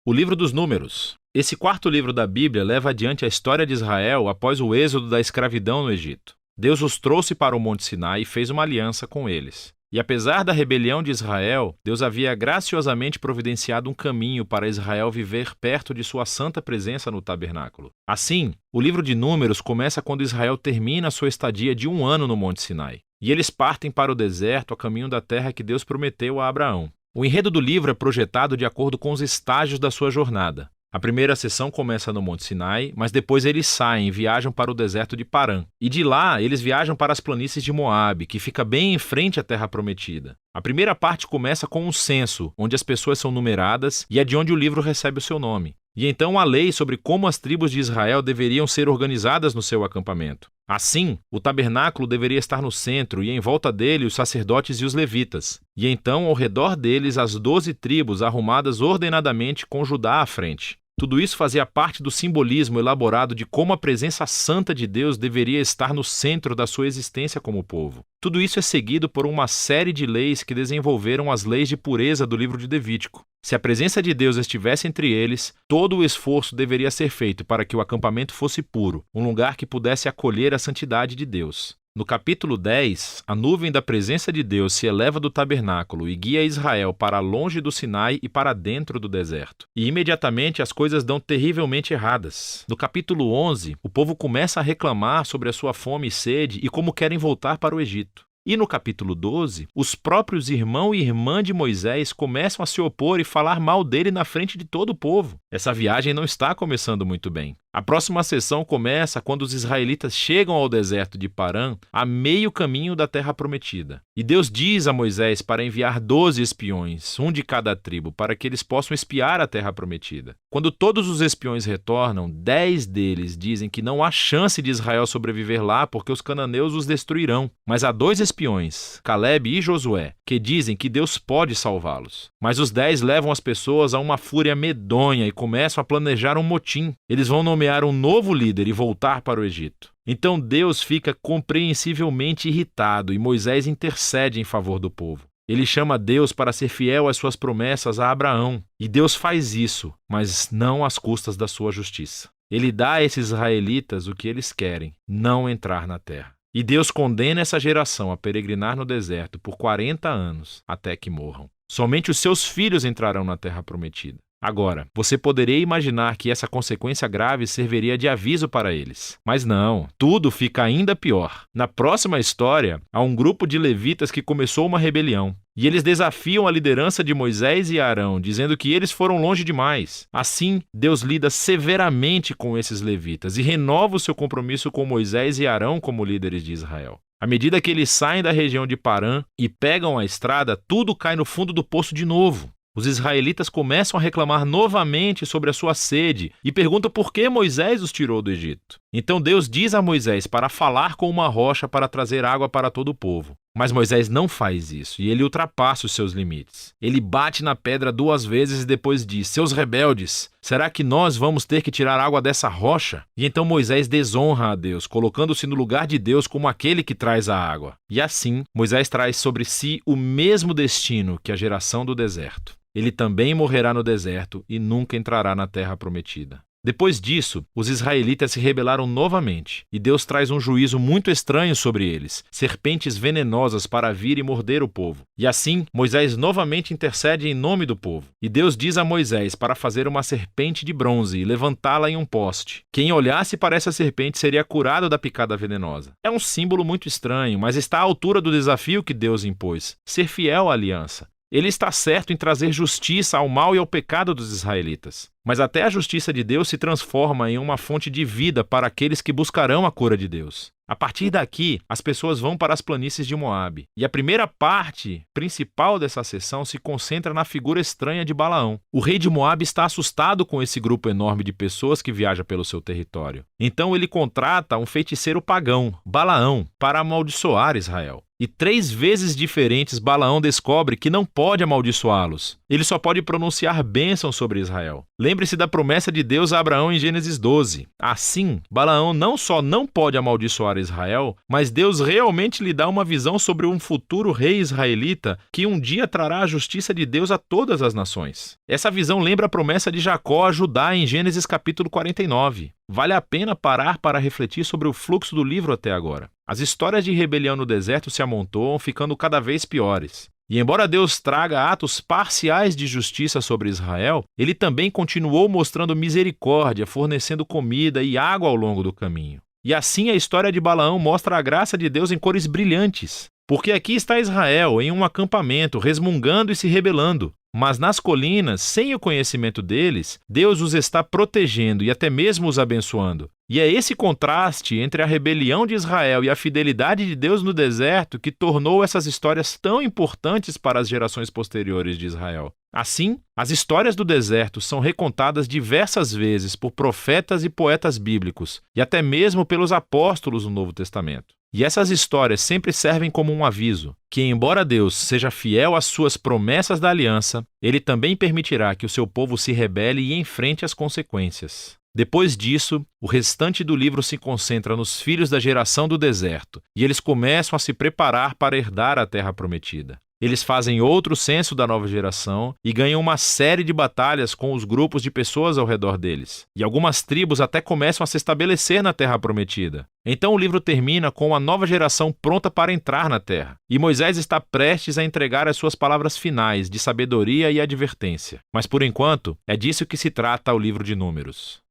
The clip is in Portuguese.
O livro dos Números. Esse quarto livro da Bíblia leva adiante a história de Israel após o êxodo da escravidão no Egito. Deus os trouxe para o Monte Sinai e fez uma aliança com eles. E apesar da rebelião de Israel, Deus havia graciosamente providenciado um caminho para Israel viver perto de sua santa presença no tabernáculo. Assim, o livro de Números começa quando Israel termina sua estadia de 1 ano no Monte Sinai. E eles partem para o deserto a caminho da terra que Deus prometeu a Abraão. O enredo do livro é projetado de acordo com os estágios da sua jornada. A primeira sessão começa no Monte Sinai, mas depois eles saem e viajam para o deserto de Parã. E de lá, eles viajam para as planícies de Moabe, que fica bem em frente à Terra Prometida. A primeira parte começa com um censo, onde as pessoas são numeradas e é de onde o livro recebe o seu nome. E então a lei sobre como as tribos de Israel deveriam ser organizadas no seu acampamento. Assim, o tabernáculo deveria estar no centro e em volta dele os sacerdotes e os levitas. E então, ao redor deles, as 12 tribos arrumadas ordenadamente com Judá à frente. Tudo isso fazia parte do simbolismo elaborado de como a presença santa de Deus deveria estar no centro da sua existência como povo. Tudo isso é seguido por uma série de leis que desenvolveram as leis de pureza do livro de Levítico. Se a presença de Deus estivesse entre eles, todo o esforço deveria ser feito para que o acampamento fosse puro, um lugar que pudesse acolher a santidade de Deus. No capítulo 10, a nuvem da presença de Deus se eleva do tabernáculo e guia Israel para longe do Sinai e para dentro do deserto. E imediatamente as coisas dão terrivelmente erradas. No capítulo 11, o povo começa a reclamar sobre a sua fome e sede e como querem voltar para o Egito. E no capítulo 12, os próprios irmão e irmã de Moisés começam a se opor e falar mal dele na frente de todo o povo. Essa viagem não está começando muito bem. A próxima sessão começa quando os israelitas chegam ao deserto de Parã, a meio caminho da terra prometida. E Deus diz a Moisés para enviar 12 espiões, um de cada tribo, para que eles possam espiar a terra prometida. Quando todos os espiões retornam, 10 deles dizem que não há chance de Israel sobreviver lá porque os cananeus os destruirão. Mas há 2 espiões, Calebe e Josué, que dizem que Deus pode salvá-los. Mas os 10 levam as pessoas a uma fúria medonha e começam a planejar um motim. Eles vão nomear um novo líder e voltar para o Egito. Então Deus fica compreensivelmente irritado e Moisés intercede em favor do povo. Ele chama Deus para ser fiel às suas promessas a Abraão. E Deus faz isso, mas não às custas da sua justiça. Ele dá a esses israelitas o que eles querem, não entrar na terra. E Deus condena essa geração a peregrinar no deserto por 40 anos, até que morram. Somente os seus filhos entrarão na terra prometida. Agora, você poderia imaginar que essa consequência grave serviria de aviso para eles. Mas não, tudo fica ainda pior. Na próxima história, há um grupo de levitas que começou uma rebelião. E eles desafiam a liderança de Moisés e Arão, dizendo que eles foram longe demais. Assim, Deus lida severamente com esses levitas e renova o seu compromisso com Moisés e Arão como líderes de Israel. À medida que eles saem da região de Parã e pegam a estrada, tudo cai no fundo do poço de novo. Os israelitas começam a reclamar novamente sobre a sua sede e perguntam por que Moisés os tirou do Egito. Então Deus diz a Moisés para falar com uma rocha para trazer água para todo o povo. Mas Moisés não faz isso e ele ultrapassa os seus limites. Ele bate na pedra 2 vezes e depois diz: "Seus rebeldes, será que nós vamos ter que tirar água dessa rocha?" E então Moisés desonra a Deus, colocando-se no lugar de Deus como aquele que traz a água. E assim, Moisés traz sobre si o mesmo destino que a geração do deserto. Ele também morrerá no deserto e nunca entrará na terra prometida. Depois disso, os israelitas se rebelaram novamente, e Deus traz um juízo muito estranho sobre eles, serpentes venenosas para vir e morder o povo. E assim, Moisés novamente intercede em nome do povo. E Deus diz a Moisés para fazer uma serpente de bronze e levantá-la em um poste. Quem olhasse para essa serpente seria curado da picada venenosa. É um símbolo muito estranho, mas está à altura do desafio que Deus impôs: ser fiel à aliança. Ele está certo em trazer justiça ao mal e ao pecado dos israelitas. Mas até a justiça de Deus se transforma em uma fonte de vida para aqueles que buscarão a cura de Deus. A partir daqui, as pessoas vão para as planícies de Moabe. E a primeira parte principal dessa sessão se concentra na figura estranha de Balaão. O rei de Moabe está assustado com esse grupo enorme de pessoas que viaja pelo seu território. Então ele contrata um feiticeiro pagão, Balaão, para amaldiçoar Israel. e 3 vezes diferentes Balaão descobre que não pode amaldiçoá-los. Ele só pode pronunciar bênção sobre Israel. Lembre-se da promessa de Deus a Abraão em Gênesis 12. Assim, Balaão não só não pode amaldiçoar Israel, mas Deus realmente lhe dá uma visão sobre um futuro rei israelita que um dia trará a justiça de Deus a todas as nações. Essa visão lembra a promessa de Jacó a Judá em Gênesis capítulo 49. Vale a pena parar para refletir sobre o fluxo do livro até agora. As histórias de rebelião no deserto se amontoam, ficando cada vez piores. E embora Deus traga atos parciais de justiça sobre Israel, ele também continuou mostrando misericórdia, fornecendo comida e água ao longo do caminho. E assim a história de Balaão mostra a graça de Deus em cores brilhantes. Porque aqui está Israel, em um acampamento, resmungando e se rebelando. Mas nas colinas, sem o conhecimento deles, Deus os está protegendo e até mesmo os abençoando. E é esse contraste entre a rebelião de Israel e a fidelidade de Deus no deserto que tornou essas histórias tão importantes para as gerações posteriores de Israel. Assim, as histórias do deserto são recontadas diversas vezes por profetas e poetas bíblicos, e até mesmo pelos apóstolos no Novo Testamento. E essas histórias sempre servem como um aviso, que embora Deus seja fiel às suas promessas da aliança, ele também permitirá que o seu povo se rebele e enfrente as consequências. Depois disso, o restante do livro se concentra nos filhos da geração do deserto, e eles começam a se preparar para herdar a terra prometida. Eles fazem outro censo da nova geração e ganham uma série de batalhas com os grupos de pessoas ao redor deles. E algumas tribos até começam a se estabelecer na terra prometida. Então o livro termina com a nova geração pronta para entrar na terra. E Moisés está prestes a entregar as suas palavras finais de sabedoria e advertência. Mas por enquanto, é disso que se trata o livro de Números.